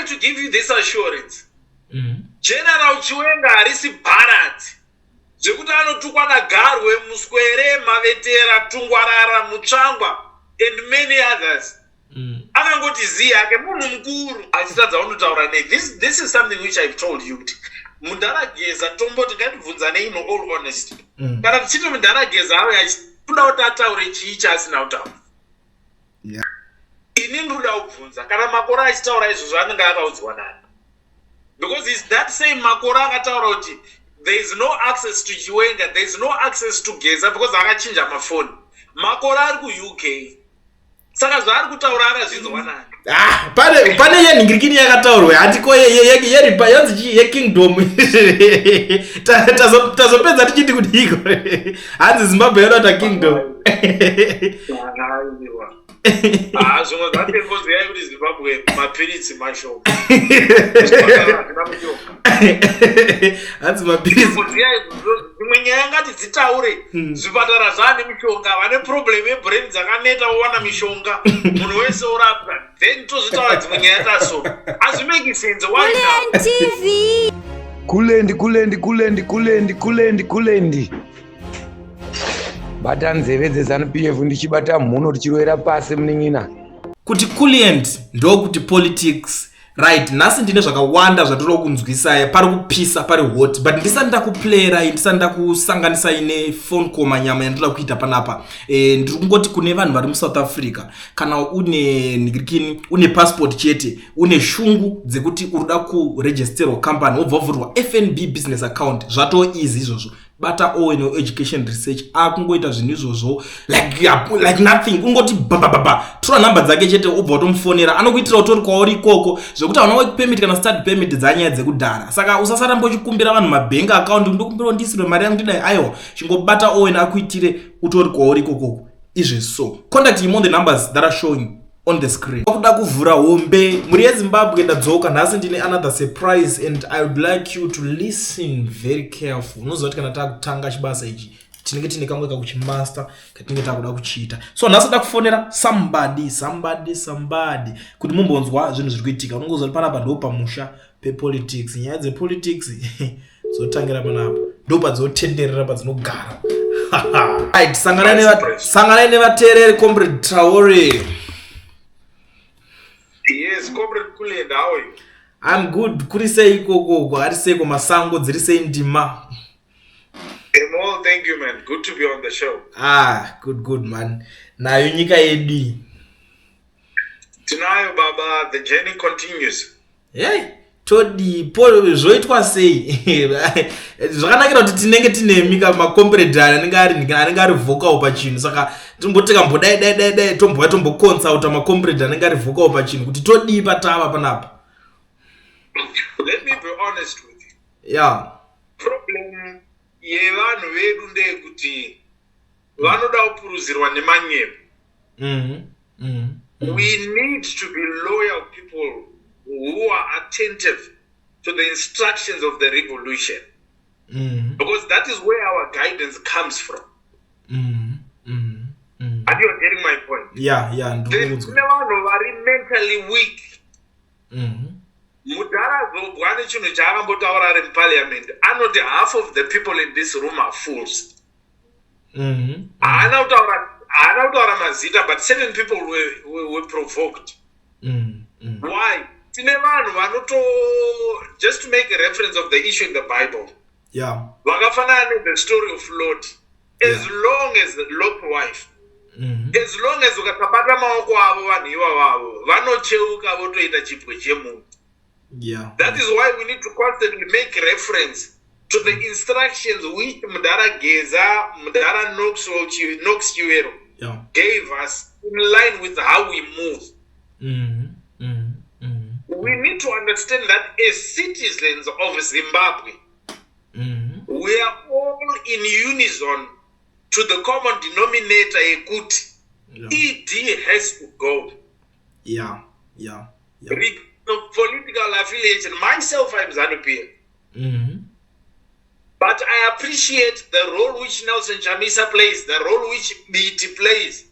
trying to give you this assurance. General Chiwenga harisi Bharat. Zvekuti anotukwa naGarwe, Muswere, Mavetera, Tungwarara, Mutsvangwa, and many others. Akangoti ziya yake munhu mukuru achitadza unotaura nei. This is something which I've told you. Mundara Geza tomboti ngatibvunzanei in all honesty. Kana tichiti Mundara Geza ave achida kuti ataure chii chaasina kutaura. Ini ndoda kubvunza kana Makore achitaura izvozvo anenge akaudzwa nani. Because it's that same Makore akataura kuti there is no access to Chiwenga, there is no access to Geza because akachinja mafoni. Makore ari ku-UK. Saka zvaari kutaura akazvinzwa nani. Pane yenhingirikini yakataurwa hatiko yeripa yanzi yekingdom. Tazopedza tichiti kudiko. Hanzi Zimbabwe yodata kingdom. Zvimwe zvatengoziva kuti Zimbabwe mapiritsi mashoma. Hanzi mapiritsi. Imwe nyaya ngati dzitaure zvipatara zvane mishonga, vane problem yebrain dzakaneta wowana mishonga, munhu wese orapwa. Then tozvitaura dzimwe nyaya taso. Hazvimeki sense. Why now? TV. Kulendi. Bata nzeve dzeZANU-PF ndichibata mhuno tichirwera pasi munin'ina. Kuti Kulient ndo kuti politics. Right, nasi ndine zvakawanda zvatoro kunzwisaya pari kupisa pari hot, but ndisanda kuplayera, ndisanda kusanganisa ine phone call manyama yandoda kuita panapa. Ndiri kungoti kune vanhu vari muSouth Africa kana une nigirikini, une passport chete, une shungu dzekuti uruda kuregisterwa company wobvavhurwa FNB business account, zvato easy izvozvo. Bata owen education research akungoita zvinhu izvozvo like nothing, ungoti baba tora number dzake chete obva utomufonera, anokuitira utori kwauri ikoko zvekuti hauna work permit kana start permit dzanyaya dzekudhara. Saka usasaramba uchikumbira vanhu mabank account, ndokumbira ndisirwe mari yangu ndidai ayo, chingobata owen akuitire utori kwauri ikoko. Izve so contact him on the numbers that are showing on the screen. Kuda kuvhura hombe muri yeZimbabwe ndadzoka nhasi ndine another surprise and I would like you to listen very careful. Unozoti kana takutanga chibasa ichi tinenge tine kamwe kakuchimaster katinenge takuda kuchiita. So nhasi ndakufonera somebody kuti mumbonzwa zvinhu zviri kuitika. Unongozoti panapa ndo pamusha pepolitics, nyaya dzepolitics zotangira panapa ndo padzotenderera padzinogara. Right, sangana nevateereri comrade Traore. Yes, Comrade Kulenda, how are you? I'm good. Kurisei koko, harisei masango, dzirisei ndima. Well, thank you, man. Good to be on the show. Good, man. Nayo nyika yedu. Tinayo baba, the journey continues. Hey, todi zvoitwa sei. Zvakanakira kuti tinenge tine mika macomrade anenge ari vocal pachinhu. Saka tomboteka mbodai tomboconsulta macomrade anenge ari vocal pachinhu kuti todi patava panapa. Let me be honest with you. Yeah. Problem yevanhu vedu ndeyekuti vanoda kupuruzirwa nemanyepo. We need to be loyal people who are attentive to the instructions of the revolution. Because that is where our guidance comes from. Are you getting my point? Yeah. There's vanhu vari mentally weak. Mudhara zobwane chinhu chaakambotaura ari muparliament anoti half of the people in this room are fools. Haana kutaura mazita, but certain people were provoked. Why? Tine vanhu vanoto, just to make a reference of the issue in the Bible. Yeah. Vakafanana the story of Lot. As long as Lot's wife, as long as ukasabata maoko avo vanhu ivavo vanocheuka votoita chipwe chemunhu. Yeah. That is why we need to constantly make reference to the instructions which Mudara Geza, Mudara Knox Chiwenga gave us in line with how we move. We need to understand that as citizens of Zimbabwe, we are all in unison to the common denominator, Ekuti. ED has to go. Yeah. Political affiliation. Myself, I'm ZANU-PF. But I appreciate the role which Nelson Chamisa plays, the role which BT plays,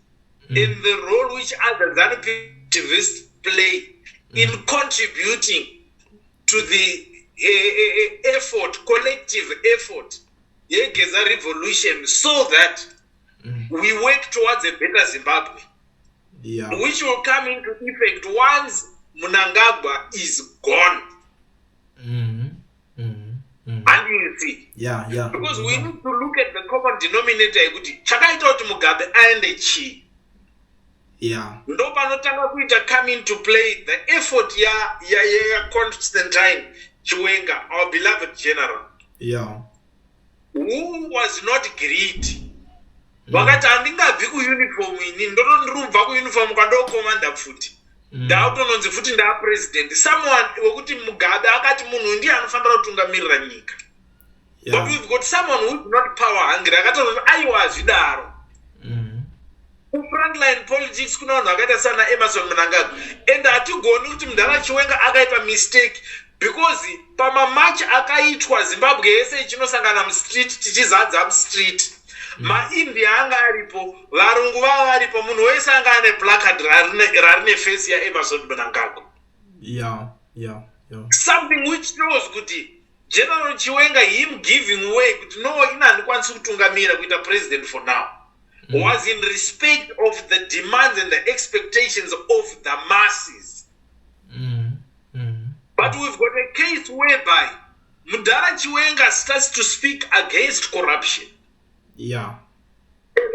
and the role which other ZANU-PF activists play in contributing to the collective effort, Geza revolution, so that we work towards a better Zimbabwe, which will come into effect once Mnangagwa is gone. And you see, because we need to look at the common denominator. Chakaita kuti Mugabe aende chi. Ndo panotanga kuita come into play the effort ya Constantine Chiwenga, our beloved general, who was not greedy. Vakati handingabvi kuuniform ini ndotondorumva kuuniform kwandokomanda futi ndautononzi futi president. Someone wekuti Mugabe akati munhu ndiye anofanira kutungamirira nyika. But we've got someone who is not power hungry. Akatonzi aiwa zvidaro. Frontline politics kuna vanhu vakaita sana Emerson Mnangagwa, and hatigoni kuti Mudhara Chiwenga akaita mistake, because pamamatch akaitwa Zimbabwe yese ichinosangana mustreet tichizadza mustreet, maIndia anga aripo, varungu vava varipo, munhu wese anga ane placard rarine face ya Emerson Mnangagwa. Something which shows kuti General Chiwenga, him giving way kuti no, ina handikwanisi kutungamira kuita president for now, was in respect of the demands and the expectations of the masses. But we've got a case whereby Mudhara Chiwenga starts to speak against corruption. A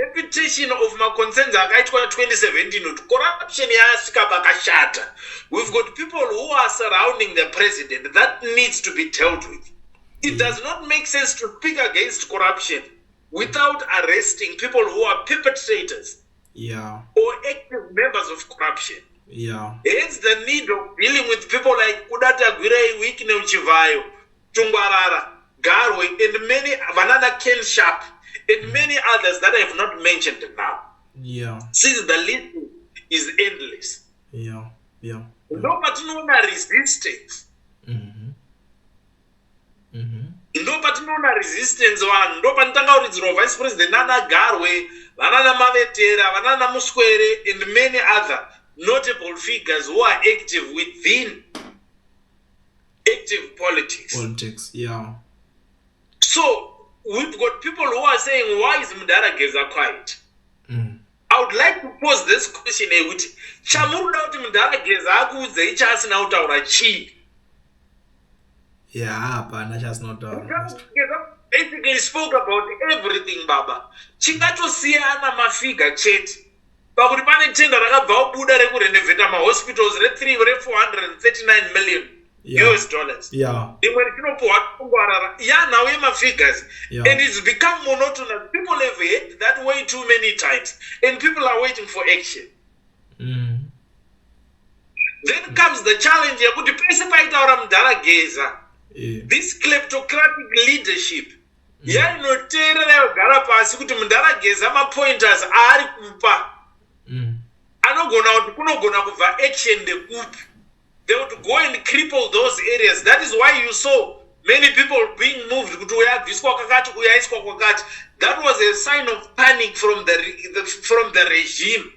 reputation of my concerns akaitwa 2017 kuti corruption yasvika pakashata. We've got people who are surrounding the president that needs to be dealt with. It does not make sense to speak against corruption without arresting people who are perpetrators or active members of corruption. Hence the need of dealing with people like Kudata Gwirei, Wiki Neuchivayo, Tungwarara, Garwe, and many, Vanana Ken Sharp, and many others that I have not mentioned now. Since the list is endless. No particular resistance. Ndo patinoona resistance vanhu ndo panotanga kuridzirwa vice president nana Garwe, vanana Mavetera, vanana Muswere, and many other notable figures who are active within active politics. So we've got people who are saying, why is Mudhara Geza quiet? I would like to pose this question here with Chamuru kuti Mudhara Geza akuudze ichi asina kutaura chii. Basically spoke about everything, Baba. Chingatosiyana mafiga chete. Pakuti pane tenda rakabva kubuda rekurenovheta mahospitals re439 million US dollars. Imwe richinopuhwa Tungwarara. Now we have figures. And it's become monotonous. People have heard that way too many times. And people are waiting for action. Then comes the challenge yekuti pese paitaura Mudhara Geza. This kleptocratic leadership yainoteerera yogara pasi kuti Mudhara Geza mapointers aari kupa anogona kuti kunogona kubva action ndekupi. They would go and cripple those areas. That is why you saw many people being moved kuti uyabviswa kwakati uyaiswa kwakati. That was a sign of panic from the regime.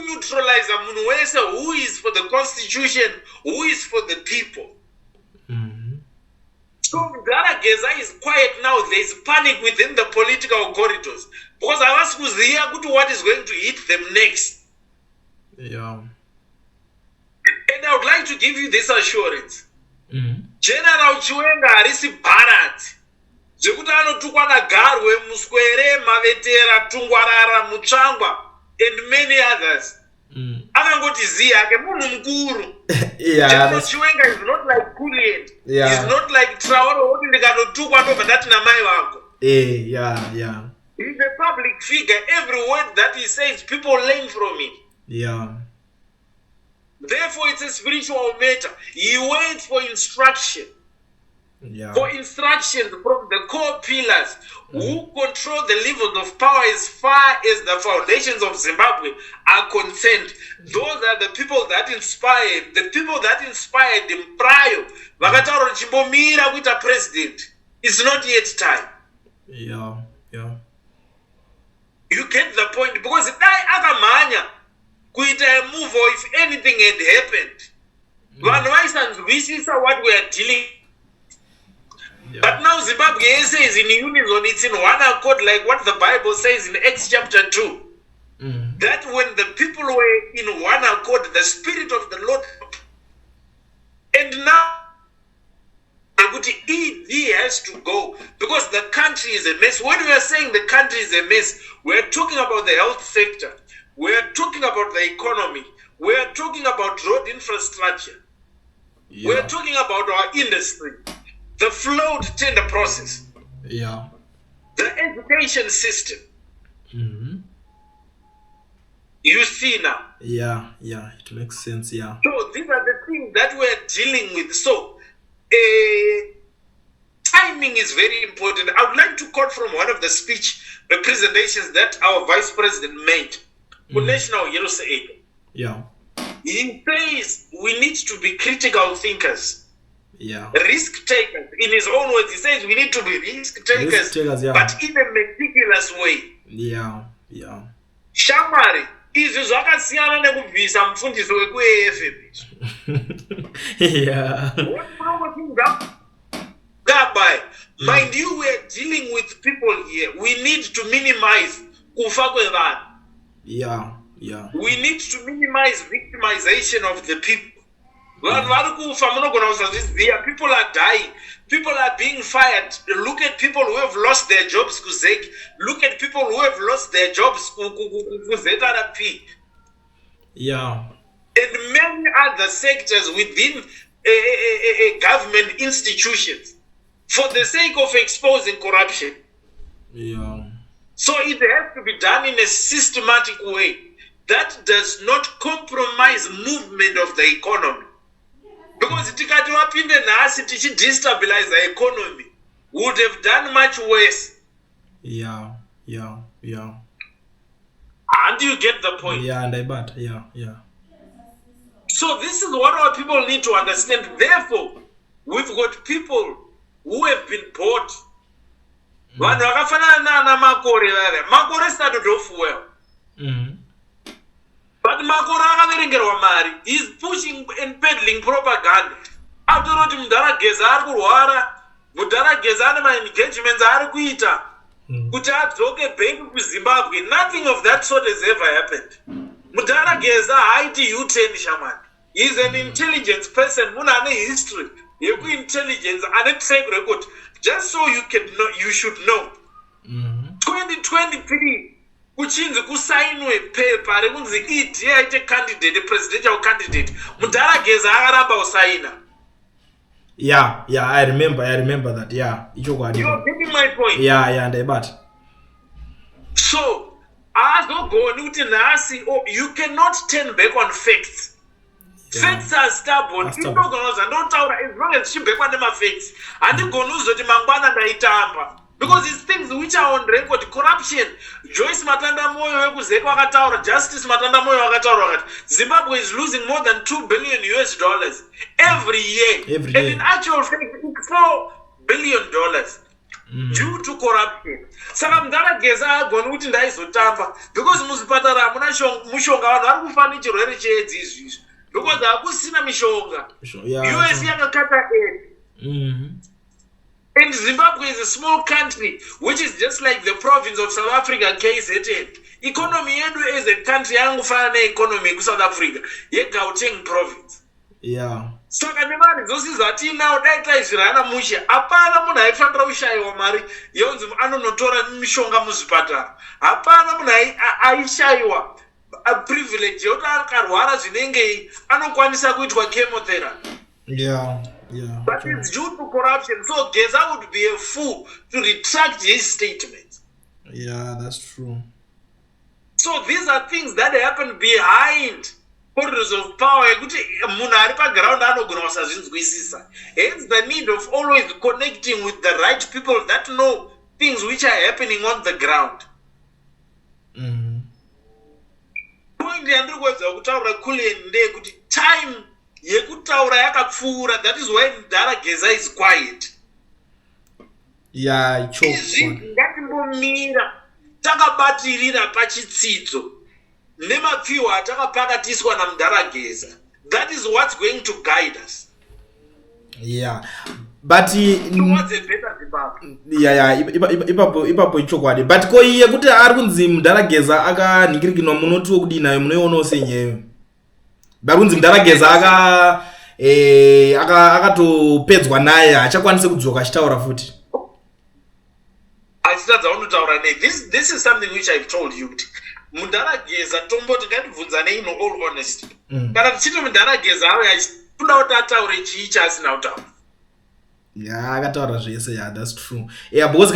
Neutralize munhu wese who is for the constitution, who is for the people. So Mudhara Geza is quiet now. There is panic within the political corridors because havasi kuziva kuti what is going to hit them next. And I would like to give you this assurance. General Chiwenga harisi Bharat zvekuti anotukwa naGarwe, Muswere, Mavetera, Tungwarara, Mutsvangwa, and many others. Akangoti ziya ke munhu mukuru. General Chiwenga is not like Kulian. He's not like Traore woti ndikanotukwa ndobva ndati namai vako. He's a public figure. Every word that he says, people learn from it. Therefore, it's a spiritual matter. He waits for instruction. For instructions from the core pillars who control the levels of power as far as the foundations of Zimbabwe are concerned. Those are the people that inspired him prior. Vakataura chimbomira kuita president. It's not yet time. You get the point, because dai akamhanya kuita a move or if anything had happened. Vanhu vaisanzwisisa what we are dealing. But now Zimbabwe says in unison, it's in one accord, like what the Bible says in Acts chapter 2. That when the people were in one accord, the Spirit of the Lord. And now, he has to go because the country is a mess. When we are saying the country is a mess, we are talking about the health sector. We are talking about the economy. We are talking about road infrastructure. We are talking about our industry. The flawed tender process. The education system. You see now. It makes sense. So these are the things that we're dealing with. So timing is very important. I would like to quote from one of the speech presentations that our vice president made for National Yellow Aid. He says we need to be critical thinkers. Risk takers. In his own words, he says we need to be risk takers, but in a meticulous way. Shamari. Izvi zvakasiyana nekubvisa mufundisi wekuAFB. Mind you, we are dealing with people here. We need to minimize kufa kwevanhu. We need to minimize victimization of the people. People are dying. People are being fired. Look at people who have lost their jobs. Look at people who have lost their jobs. And many other sectors within government institutions for the sake of exposing corruption. So it has to be done in a systematic way that does not compromise movement of the economy. Because tikati wapinde nhasi tichidestabilize the economy, would have done much worse. And you get the point. And I bet. So this is what our people need to understand. Therefore, we've got people who have been bought. Vanhu vakafanana na Makore vave. Makore started off well. But Makore akaverengerwa mari. He's pushing and peddling propaganda. After all, mudhara Geza ari kurwara. Mudhara Geza ane ma-engagements ari kuita. Kuti adzoke bank kuZimbabwe. Nothing of that sort has ever happened. Mudhara Geza haiti U10 shaman. He's an intelligence person. Muna ane history. Yeku intelligence ane track record. Just so you can know, you should know. 2023. Kuchinzi kusainwe paper rekunzi iye aite candidate, presidential candidate. Mudhara Geza akaramba kusaina. I remember that. You're getting my point. And I bet. So, you cannot turn back on facts. Facts are stubborn. As long as she back on them facts. And you go to mangwana ndaitamba. Because it's things which are on record. Corruption. Joyce Matanda Moyo wekuzekwa akataura. Justice Matanda Moyo akataura. Zimbabwe is losing more than $2 billion every year. And in actual fact, it's $4 billion due to corruption. Saka mudhara Geza agona kuti ndaizotamba. Because muzvipatara hamuna mushonga, vanhu vari kufa nechirwere cheedzi izvi. Because hakusina mishonga. US yakakata aid. And Zimbabwe is a small country, which is just like the province of South Africa, KZN. Economy yedu is a country yangufana na economy ku South Africa. Ye Gauteng province. Saka nemari zosi zati now daita izvirana musha. Hapana munhu aifanira kushayiwa mari yonzi anonotora mishonga muzvipatara. Hapana munhu aishayiwa a privilege yekuti akarwara zvinenge anokwanisa kuitwa chemotherapy. But it's due to corruption. So Geza would be a fool to retract his statement. That's true. So these are things that happen behind corridors of power. Hence the need of always connecting with the right people that know things which are happening on the ground. Time yekutaura yakapfuura. That is why Mudhara Geza is quiet. Chokwa. Ngatimbomira takabatirira pachitsidzo. nemapfiwa atakapakatiswa namudhara Geza. That is what's going to guide us. Yeah, but towards a better Zimbabwe. ipapo ichokwadi, but ko iye kuti ari kunzi mudhara Geza akaningirikinwa munoti wokudii nayo munoionawo senyeyo. Vari kunzi mudhara Geza akatopedzwa naye haachakwanisi kudzoka achitaura futi. This is something which I've told you. Mudhara Geza tomboti ngatibvunzanei in all honesty. Kana tichiti mudhara Geza ave achifunda kuti ataure chii chaasina kutaura. Yeah, akataura zvese. Yeah, that's true. Yeah, because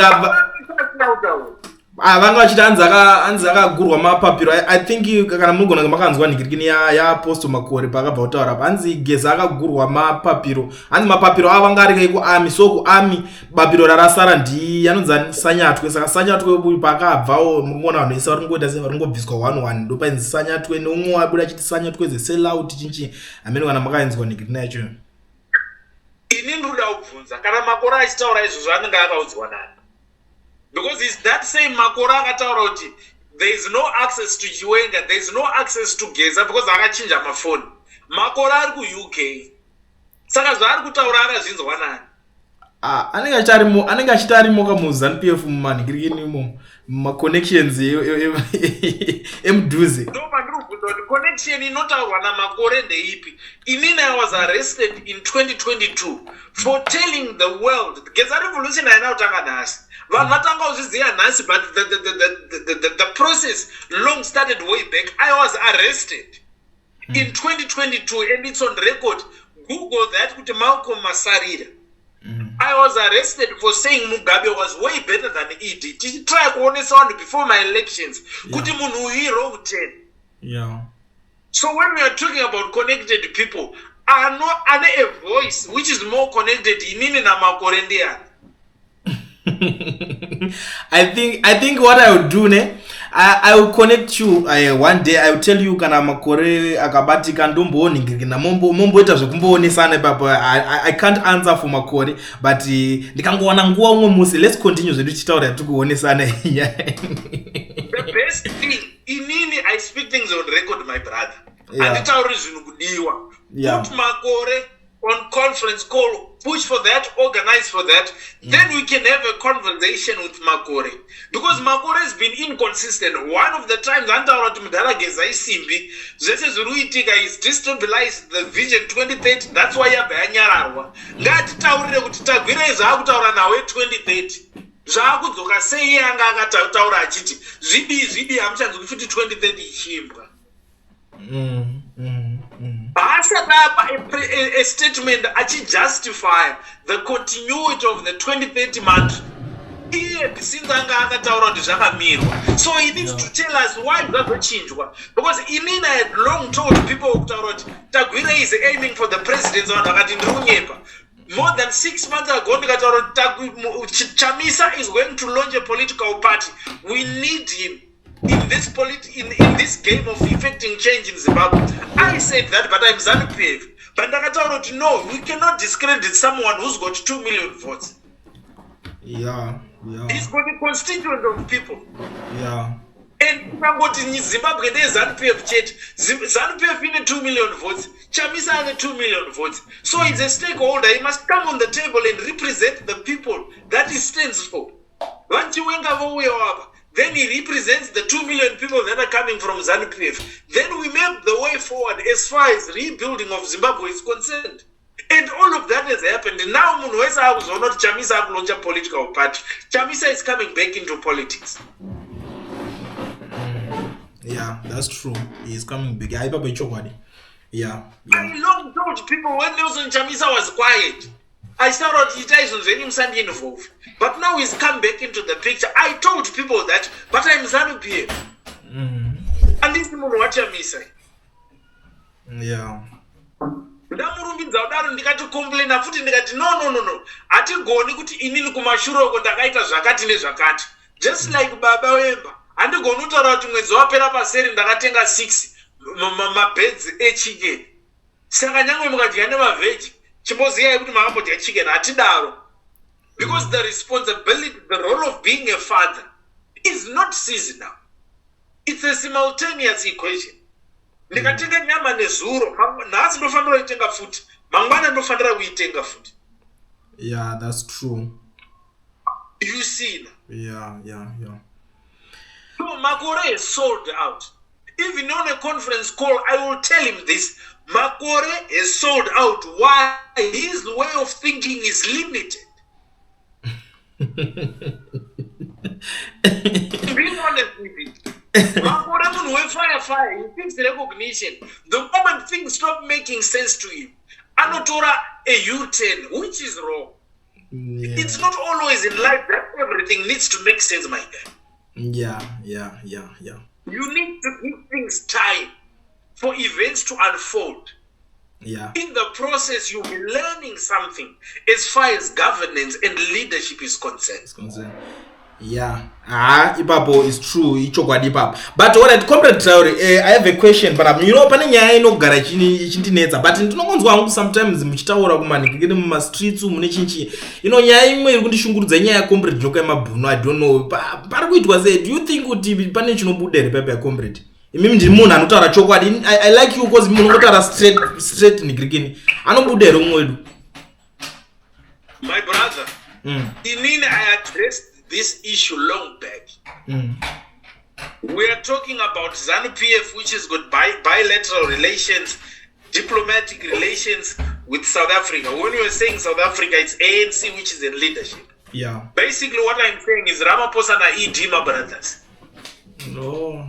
vanga vachiti anzi akagurwa mapapiro. I think kana munogona makanzwa ningirikini yaposto Makore paakabva kutaura apa anzi Geza akagurwa mapapiro. Anzi mapapiro avanga ari kuarmy, so kuarmy bapiro rarasara anonzi Sanyatwe. Saka Sanyatwe paakabvawo murikuona vanhu vese varingoita sei varingobviswa 1-1 ndopainzi Sanyatwe neumwe wabuda achiti Sanyatwe ze sell out chinchi amene kana makainzwa ningirikini yacho. Ini ndoda kubvunza kana Makore achitaura izvozvo anenge akaudzwa nani? Because it's that same Makore akataura kuti there is no access to Chiwenga, there is no access to Geza because akachinja mafoni. Makore ari ku-UK. Saka zvaari kutaura akazvinzwa nani? Anenge achiti arimo kamuZANU-PF mumanhingirikini ma-connections emudhuze. No, mandikubvunza kuti connection inotaurwa naMakore ndeipi? Inini I was arrested in 2022 for telling the world Geza revolution haina kutanga nhasi. Vanhu vatanga kuzviziva nhasi, but the process long started way back. I was arrested in 2022 and it's on record. Google that kuti Malcolm Masarira. I was arrested for saying Mugabe was way better than ED. Try kuonesa vanhu before my elections kuti munhu uyu wrong 10. Yeah. So when we are talking about connected people, I know a voice which is more connected inini na Makore ndiani. I think what I would do I will connect you one day. I will tell you kana Makore akabatika ndombooningirikina momboita zvekumboonesa ipapo. I can't answer for Makore, but ndikangowana nguva umwe musi let's continue zvedu tichitaura tikuonesana. The best thing inini I speak things on record, my brother. Anditauri zvinhu kudiwa. Put Makore on conference call, push for that, organize for that, then we can have a conversation with Makore. Because Makore has been inconsistent. One of the times, Antaura to Mudhara Geza isimbi, zvese zviruitika is destabilize the vision 2030, that's why yabva yanyararwa. Ngatitaurire kuti tagwira zvaakutaura nawe 2030. Zvaakudzoka sei anga akataura achiti, zvibi hamuchanzwi futi 2030 ichiimbwa. A statement actually justify the continuity of the 2030 mantra. So he needs to tell us why that changed. Because Inina had long told people Tagwira is aiming for the presidency. More than 6 months ago, Chamisa is going to launch a political party. We need him in this game of effecting change in Zimbabwe. I said that, but I'm ZANU-PF. But Nakatauro, no, we cannot discredit someone who's got 2 million votes. Yeah. He's got a constituent of people. Yeah. And in Zimbabwe, there's ZANU-PF chat. ZANU-PF in 2 million votes. Chamisa has 2 million votes. So it's a stakeholder. He must come on the table and represent the people that he stands for. Chiwenga, then he represents the 2 million people that are coming from ZANU-PF. Then we make the way forward as far as rebuilding of Zimbabwe is concerned. And all of that has happened. And now Chamisa launch a political party. Chamisa is coming back into politics. Yeah, that's true. He's coming back. Yeah. I long told people when Nelson Chamisa was quiet, I started to involved. But now he's come back into the picture. I told people that, but I'm ZANU-PF. And this is what Chamisa. Yeah. Ndamurumbidza kudaro ndikati complaina futi ndikati no hatigoni kuti inini kumashuro uko ndakaita zvakati nezvakati, just like baba wemba handigoni kutaura kuti mwedzi wapera paseri ndakatenga 6 mabhedzi echicken. Saka nyangwe mukadya nemavheji chimboziyai kuti makambodya chicken, hatidaro. Because the responsibility, the role of being a father is not seasonal. It's a simultaneous equation. Ndikatenga nyama nezuro, nhasi ndofanira kuitenga futi, mangwana ndofanira kuitenga futi. Yeah, that's true. You see? Yeah. So Makore is sold out. Even on a conference call, I will tell him this. Makore is sold out. Why? His way of thinking is limited. Being honest with you. Makore will fire. He thinks recognition. The moment things stop making sense to him, Anotora a U-turn, which is wrong. Yeah. It's not always in life that everything needs to make sense, my guy. Yeah. You need to give things time for events to unfold. Yeah. In the process, you'll be learning something as far as governance and leadership is concerned. Yeah. Ipapo is true. Ichokwadi ipapo. But what I comrade Traore, I have a question. But you know, pane nyaya inogara chintinetsa. But ndinongonzwa hangu sometimes muchitaura kumani kugende muma streets mune chinchi. You know, nyaya imwe iri kundishungurudza nyaya ya comrade Nyoka yemabhuno. I don't know. Pari kuitwa sei. Do you think kuti pane chinobuda here pepe ya comrade? Imimi ndiri munhu anotaura chokwadi. I like you because munhu unotaura straight nigirikini. Anobuda here umwe wedu. My brother, inini I addressed this issue long back. We are talking about ZANU-PF, which has got bilateral relations, diplomatic relations with South Africa. When you are saying South Africa, it's ANC, which is in leadership. Yeah. Basically, what I'm saying is Ramaphosa and ED, my brothers. No.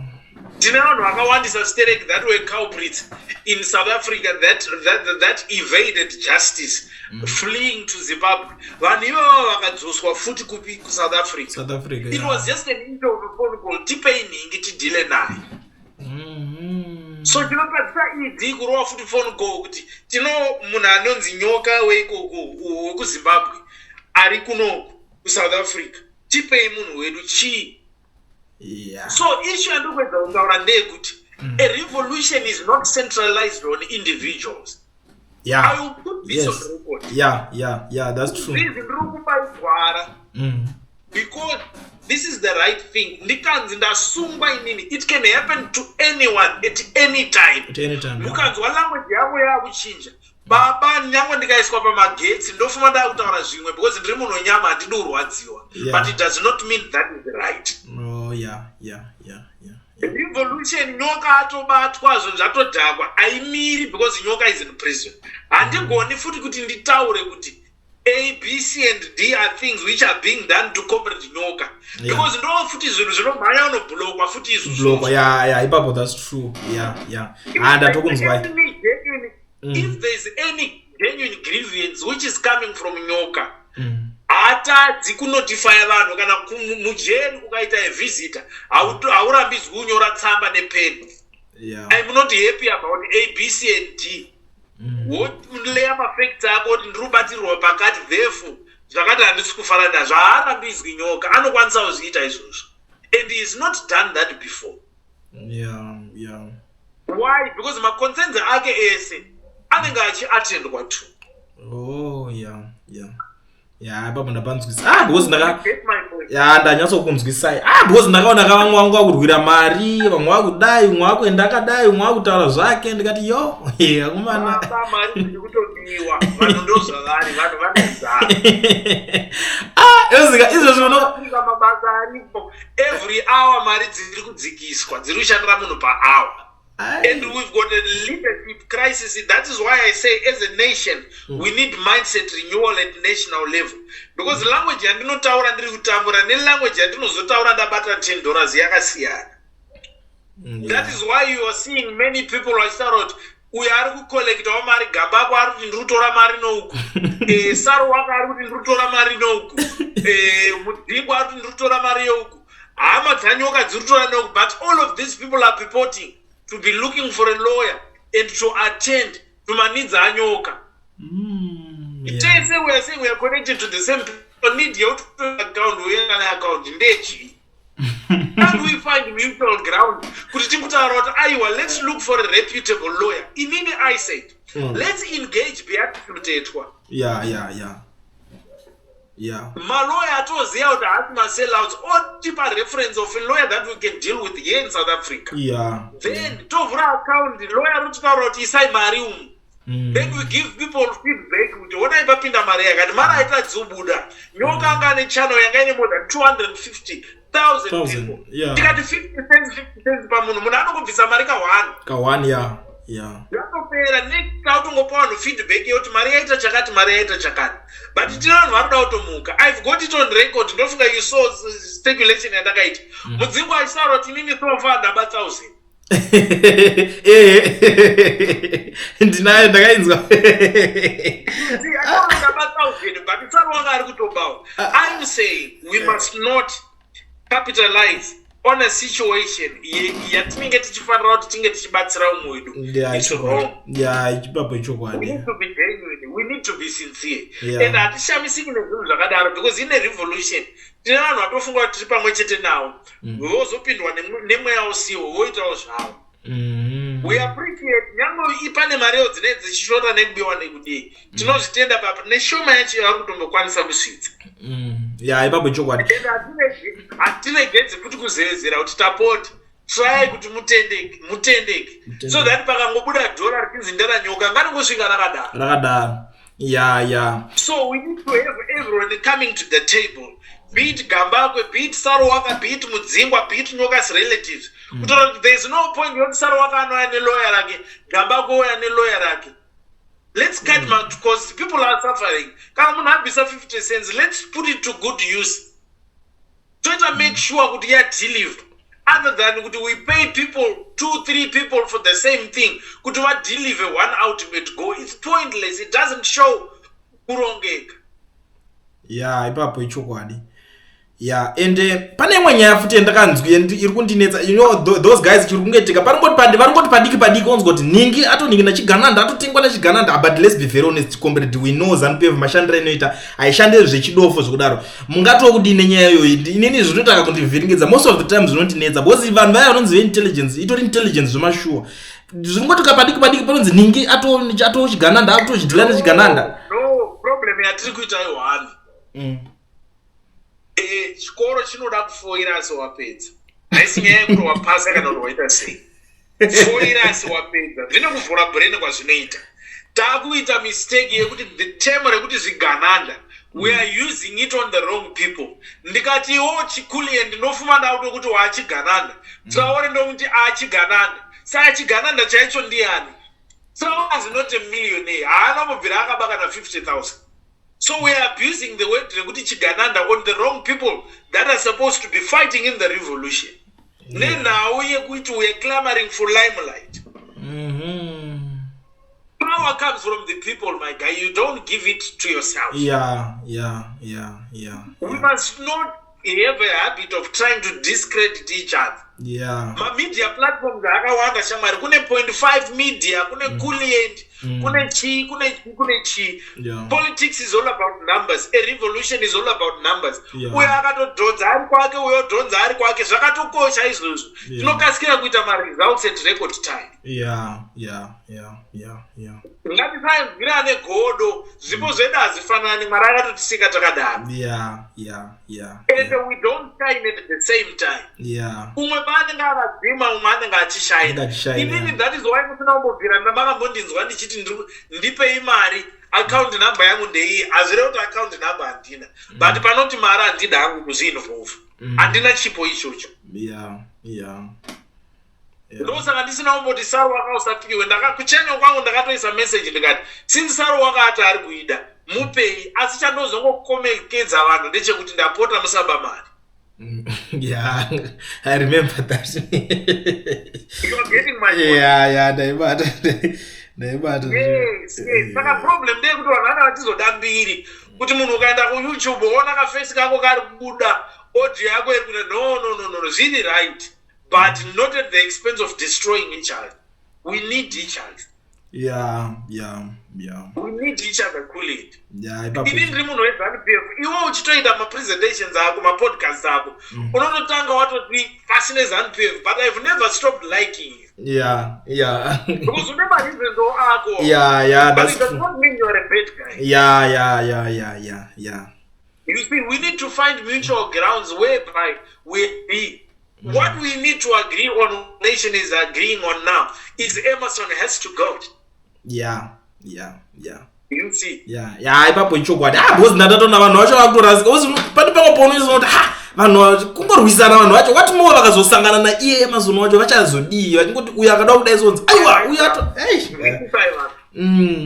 That were culprits in South Africa that evaded justice, fleeing to Zimbabwe. South Africa. It was just an interview phone call. So you know that phone call. You know, Munanonzi Nyoka we Zimbabwe. Arikuno South Africa. Yeah. So issue a revolution is not centralized on individuals. Yeah. I will put this on record. Yeah, that's true. Because this is the right thing. It can happen to anyone at any time. Baba nyango ndikaiswa pamagetsi ndofuma ndakutaura zvimwe because ndiri munhu wenyama handidi kurwadziwa. But it does not mean that is right. Oh, yeah. Revolution Nyoka atobatwa zvinhu zvatodhakwa aimiri because Nyoka is in prison. Handigoni futi kuti nditaure kuti A, B, C and D are things which are being done to comrade Nyoka. Because ndo futi zvinhu zvinomhanya unoblokwa futi izvo. Yeah, ipapo that's true. Yeah. And atokunzwai. If there's any genuine grievance which is coming from Nyoka, atadzi kunotify vanhu kana mujeri ukaita a visitor haurambidzwi kunyora tsamba nepeni. I'm not happy about A, B, C and D. What layer affects ako kuti ndiri kubatirwa pakati therefore zvakati handisi kufara nazvo haarambidzwi Nyoka anokwanisa kuzviita izvozvo. And he has not done that before. Yeah. Why? Because maconcerns ake ese anenge achiatendwa tu. Oh, yeah, baba ndapanzwisa. Because ndanyatsokunzwisai. Because ndakaona vamwe vangu vakurwira mari, vamwe vakudai, umwe wakuenda akadai, umwe wakutaura zvake ndikati yo, akomana. Mari dzirikutodiwa, vanhu ndozvavari, vanhu vanezana. Izvozvo mabasa aripo. Every hour mari dziri kudzikiswa, dziri kushandira munhu pa-hour. And we've got a leadership crisis. That is why I say, as a nation, we need mindset renewal at national level. Because the language yandinotaura ndiri kutambura nelanguage yandinozotaura ndabata $10 yakasiyana. That is why you are seeing many people vachitaura uyu ari kukolektawo mari, Gabako ari kuti ndiri kutora mari nouku, Saro wako ari kuti ndiri kutora mari nouku, Mudhimbo ari kuti ndiri kutora mari youku, hama dzaNyoka dziri kutora nouku. But all of these people are purporting to be looking for a lawyer and to attend to my needs Nyoka. We are saying we are connected to the same people. Need your account, we have an account in Dechi. How do we find mutual ground? Let's look for a reputable lawyer. In any eyesight, let's engage. Yeah. Yeah. Malawyer atoziya kuti haasi masellouts otipa reference of a lawyer that we can deal with here in South Africa. Yeah. Then tovhura account lawyer anotaura kuti isai mari umu. Then we give people feedback kuti onai papinda mari yakati mari aita dzobuda. Nyoka anga ane channel yanga ine more than 250,000 people. Yeah. Tikati 50 cents pamunhu munhu anongobvisa mari ka1 yeah. Yeah. Yakopera next autongopa vanhu feedback yekuti mari yaita chakati mari yaita chakati. But tino vanhu vari kuda kutomuka. I've got it on record. Ndofunga you saw speculation yandakaita. Mudzingwa achisaura kuti inini so far ndaba 1,000. Ndinayo ndakainzwa. I'm saying we must not capitalize on a situation yatinenge tichifanira kuti tinge tichibatsira umwe wedu. It's wrong. Yeah, ichipapo chokwadi. We need to be genuine. We need to be sincere. And hatishamisiki nezvinhu zvakadaro because in a revolution tine vanhu vatofunga kuti tiri pamwe chete nawo vozopindwa nemweya usiwo voitawo zvavo. We appreciate nyangwe pane mariwo dzinenge dzichishota nekubiwa nekudii tinozvitenda papa neshoma yacho yavari kutombokwanisa kusvitsa. Yeah, ipapo chokwadi. Hatiregedze kuti kuzevezera kuti tapota try kuti mutendeke so that pakangobuda dhora richinzi nderanyoka nganongosvika rakadaro. Yeah. So we need to have everyone coming to the table, be it Gambakwe, be it Sarowaka, be it Mudzingwa, be it Nyoka's relatives. There's no point yoti Sarowaka ano ane lawyer rake, Gambakwe ane lawyer rake. Let's cut back because people are suffering. Kana munhu abvisa 50 cents, let's put it to good use. Try make sure kuti yadeliver. Other than kuti we pay people 2-3 people for the same thing, kuti deliver one ultimate goal. It's pointless. It doesn't show kurongeka. Yeah, ipapo ichokwadi. Yeah, and pane imwe nyaya futi yandakanzwi iri kundinetsa, you know, those guys chiri kungetika varongoti padiki onzwa kuti ningi atoningi nachigananda atotengwa nachigananda. But let's be very honest, comrade, we know ZANU-PF mashandiro inoita haishande zvechidofo zvekudaro. Mungatoo kudini nyaya iyoyi? Inini zvinotaka kundivhiringidza most of the time zvinondinetsa because vanhu vaya vanonzi intelligence itori intelligence zvemashuwa zvingotoka padiki panonzi ningi atochigananda atochidhila nechigananda. No problem yatiri kuita iwani. Chikoro chinoda kufoira asi wapedza. Haisi nyaya yekuti wapasa kana kuti waita sei. Foira asi wapedza. Zvinokuvhura brain kwazvinoita. Takuita mistake yekuti the term rekuti zvigananda we are using it on the wrong people. Ndikati chikulie ndinofuma dauto kuti wachigananda. Traore ndomuti achigananda. Sachigananda chaicho ndiani? Traore is not a millionaire. Haana mubvira akabaka na 50,000. So we are abusing the word Chigananda on the wrong people that are supposed to be fighting in the revolution. Then now we are clamoring for limelight. Power comes from the people, my guy. You don't give it to yourself. Yeah. We must not have a habit of trying to discredit each other. Yeah. Ma media platforms akawanda shamari kune 0.5 media kune Coolient kune chi. Politics is all about numbers. A revolution is all about numbers. Uyo akatodhonza ari kwake uyo dhonza ari kwake zvakatokosha izvozvo. Tinokasikira kuita ma results at record time. Yeah. Ngatisaimvira negodo zvipo zvedu hazifanani mari akatotisika takadaro. Yeah. And we don't shine at the same time. Yeah. Umwe paanenge akadzima umwe anenge achishine. Inini that is why musina kumbobvira ndamakambondinzwa ndichiti ndipei mari account number yangu ndeiyi hazvireva kuti account number handina but panoti mari handida hangu kuzviinvolve handina chipo ichocho. Ndosaka ndisina kumboti Saro waka usapiwe kuchenya kwangu ndakatoisa message ndikati since Saro waka ati ari kuida mupei asi chandozongokomekedza vanhu ndechekuti ndapota musaba mari. Yeah, I remember that. You are getting my point. Yeah, ndaibata. Yes. Saka problem ndeyekuti vanhu vana vatizoda mbiri kuti munhu ukaenda kuYouTube uona kafesi kako kari kubuda audio yako iri kuti no, zviri right but not at the expense of destroying each other. We need each other. Yeah. We need each other, Coolient. Yeah, inini ndiri munhu weZANU-PF iwe uchitoita ma-presentations ako ma-podcasts ako unototanga watoti pasine ZANU-PF but I've never stopped liking you. Yeah. Because une ma-reasons ako. Yeah, but that's it does not mean you're a bad guy. Yeah. You see, we need to find mutual grounds whereby what we need to agree on, nation is agreeing on now, is Emerson has to go. Yeah. You see? Yeah, ipapo ichokwadi. Because ndatona vanhu vacho vakutorasika. Pati pangopono izoti vanhu kungorwisana vanhu vacho wati mova vakazosangana naiye Emerson wacho vachazodii vachingoti uyu akada kudai sonzi aiwa uyu ato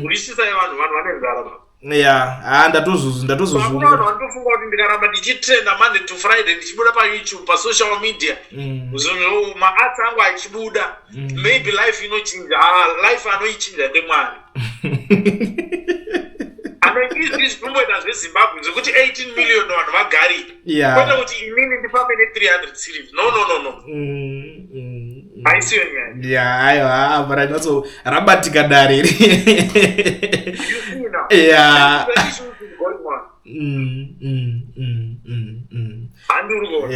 urisisai vanhu vanenzara baba. Yeah, ndatozozvunga vanhu vanotofunga kuti ndikaramba ndichitrenda Monday to Friday ndichibuda paYouTube pasocial media maarts angu achibuda maybe life inochinja. Life anoichinja ndemwari anoizvi zvinomboita zveZimbabwe zvekuti 18 million vanhu vagari kwete kuti inini ndifambe ne300 series. No. Haisiyo nyaya. Aiwa varanyatso rabatika dare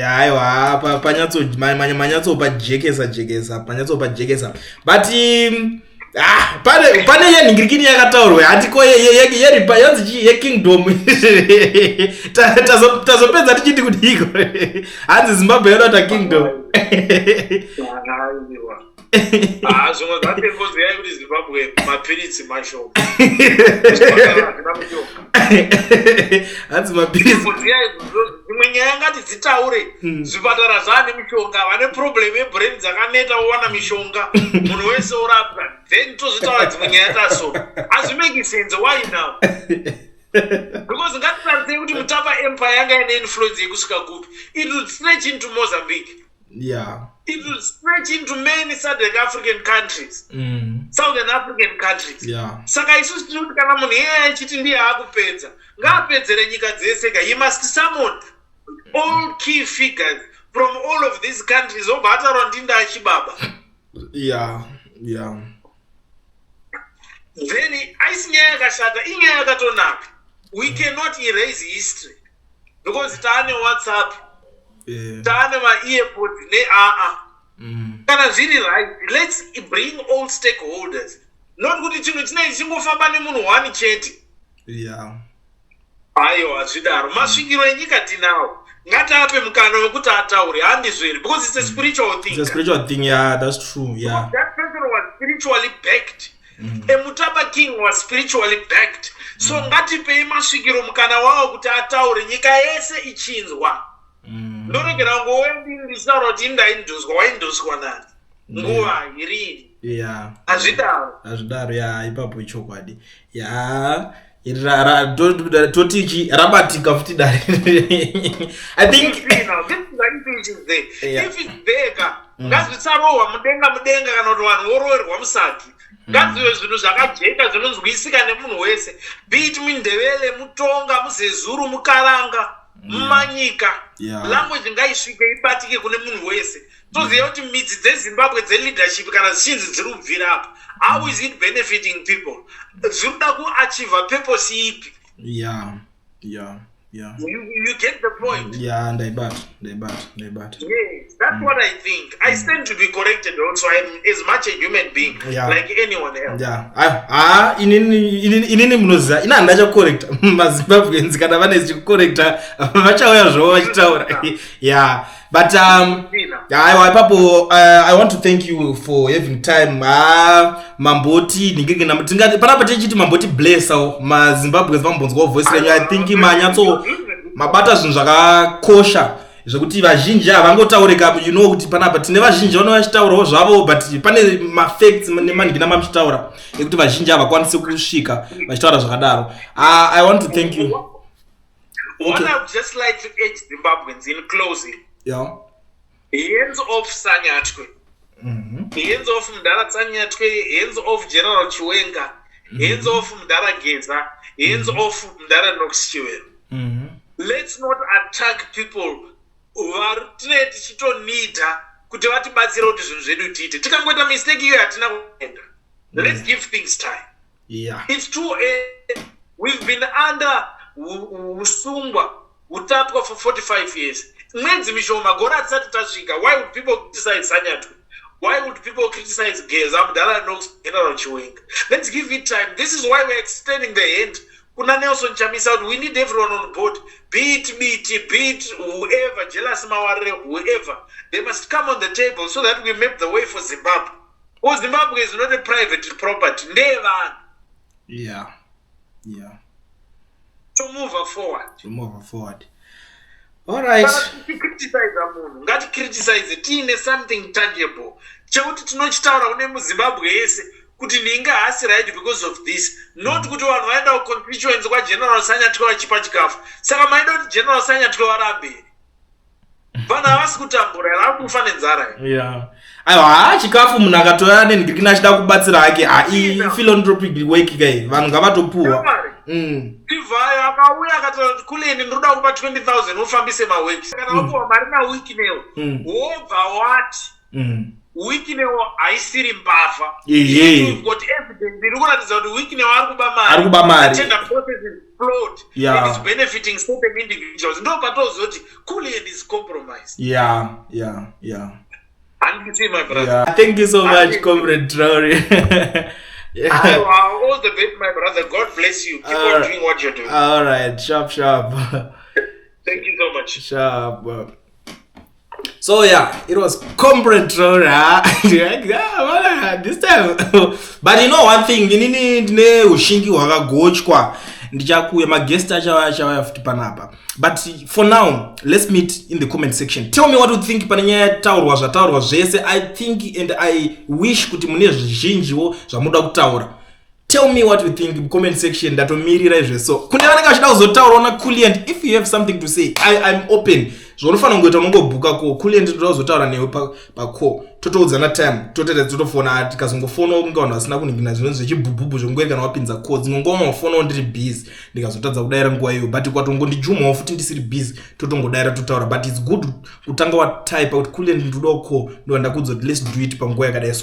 aiwa panyatso pajekesa but pane yenhingirikini yakataurwa hatiko yeripa yanzi yekingdom tazopedza tichiti kudiko hanzi Zimbabwe yodata kingdom. zvimwe zvatekoziyai kuti Zimbabwe mapiritsi mashoma hanzi mapiritsi imwe nyaya ngati dzitaure zvipatara zvane mishonga vane problem yebrain dzakaneta wowana mishonga munhu wese orapwa then tozvitaura dzimwe nyaya taso hazvimeki sense. Why now? Because ngatitarisei kuti Mutapa empire yanga ine influence yekusvika kupi. It will stretch into Mozambique. It will stretch into many Southern African countries, Southern African countries. Saka isusu tiri kuti kana munhu yeye achiti ndiye akupedza ngaapedzere nyika dzese. He must summon all key figures from all of these countries obva ataura ndinda achibaba. Then aisi nyaya yakashata, inyaya yakatonaka. We cannot erase history because taane WhatsApp, taane ma-earpods kana zviri right. Let's bring all stakeholders, not kuti chinhu chinei chingofamba nemunhu one chete. Aiwa zvidaro masvikiro enyika tinawo ngatiape mukana wekuti ataure handizveri because it's a spiritual thing. It's a spiritual thing. That's true. That person was spiritually backed. Mutapa king was spiritually backed. So ngatipei masvikiro mukana wawo kuti ataure nyika yese ichinzwa. Ndorengera ngowendi ndisaura kuti indainduswa wainduswa nani nguva irini. Hazvidaro ipapo ichokwadi. Totichi rabatika futi dare. I think if it's there ngazvisarohwa mudenga kana kuti vanhu voroverwa musaki. Ngadzive zvinhu zvakajeka zvinonzwisika nemunhu wese, be it muNdebele, muTonga, muZezuru, muKaranga, mumanyika. Language ngaisvike ibatike kune munhu wese. Toziva kuti midzi dzeZimbabwe dzeleadership kana zhinji dziri kubvira apa. How is it benefiting people? Zviri kuda kuachieva purpose ipi? You get the point. Ndaibata. Yes, that's what I think. I stand to be corrected also. I'm as much a human being like anyone else. Inini munoziva ina handacha correcta maZimbabweans kana vane chicorrecta vachauya zvavo vachitaura. But ipapo I want to thank you for having time. Mamboti ningirikena tingati panapa tichiti mamboti bless maZimbabweans vambonzwa voice renyu. I think manyatso mabata zvinhu zvakakosha zvekuti vazhinji havangotaurika. Kuti panapa tine vazhinji vanova vachitaurawo zvavo but pane mafacts nemanhingina mamuchitaura ekuti vazhinji havakwanisi kusvika vachitaura zvakadaro. I want to thank you. What I would just like to urge Zimbabweans in closing. Hands off Sanyatwe. Hands off Mdara Sanyatwe. Hands off General Chiwenga. Hands off Mdara Geza. Hands off Mdara Chiwenga. Let's not attack people who are tichitonida kuti vatibatsira kuti zvinhu zvedu tiite. Tikangoita mistake iyo hatina kuenda. Let's give things time. It's too early. We've been under usungwa utapwa for 45 years. Mwedzi mishoma gora hatisati tasvika. Why would people criticize Sanyatwe? Why would people criticize Geza, Mdala, General Chiwenga? Let's give it time. This is why we're extending the hand kuna Nelson Chamisa, we need everyone on board, be it BT, be it whoever, Jealous Maware, whoever. They must come on the table so that we map the way for Zimbabwe. Because Zimbabwe is not a private property. Never. Yeah. To move her forward. All right. Ngati criticize tine something tangible. Chekuti tinochitaura kune muZimbabwe yese kuti ninga hasi right because of this. Not kuti vanhu vaenda ku constituents kwa General Sanyatwa vachipa chikafu. Saka maida kuti General Sanyatwa varambe. Vanhu havasi kutambura, vari kufa nenzara. Yeah. Aiwa, chikafu munhu akatora nenhikirikina achida kubatsira hake philanthropic work kai vanhu ngavatopuwa. Ivhayo akauya akataura kuti kuleni ndinoda kupa 20,000 ufambise maweki. Kana wapuwa mari nawiki newo wobva wati wiki newo haisiri mbavha. You've got evidence iri kuratidza kuti wiki newo ari kuba mari. Tender process is flawed. It is benefiting certain individuals. Ndo patoziva kuti kuleni is compromised. Yeah. And you see, my brother. Thank you so much, Comrade Traore. All the best, my brother. God bless you. Keep on doing what you're doing. All right, sharp. Thank you so much. Sharp. So yeah, it was Comrade Traore. This time. But you know one thing, ndine ushingi hwakagochwa ndichakuya maguest achava futi panapa. But for now, let's meet in the comment section. Tell me what you think panenya taurwa zvataurwa zvese. I think and I wish kuti mune zvizhinjiwo zvamuda kutaura. Tell me what you think in comment section. Ndatomirira izveso. Kune vanenge vachida kuzotaura na Kuliant, if you have something to say, I'm open. Zvonofanira kungoita unongobhuka ko Kuliant toda kuzotaura newe pa call. Totoudzana time. Totenda totofona tikazongofona kunge vanhu vasina kuningina zvinhu zvechibhubhubhu zvongweri kana wapinza calls. Ngongoma ndiri busy. Ndikazotadza kudaira nguva iyo. But kwatongondijumawo futi ndisiri busy. Totongodaira totaura. But it's good kutanga wa type kuti Kuliant ndoda call. Ndo ndakudza let's do it panguva yakadai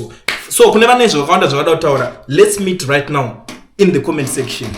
so kune vane zvakawanda zvakada kutaura. Let's meet right now in the comment section.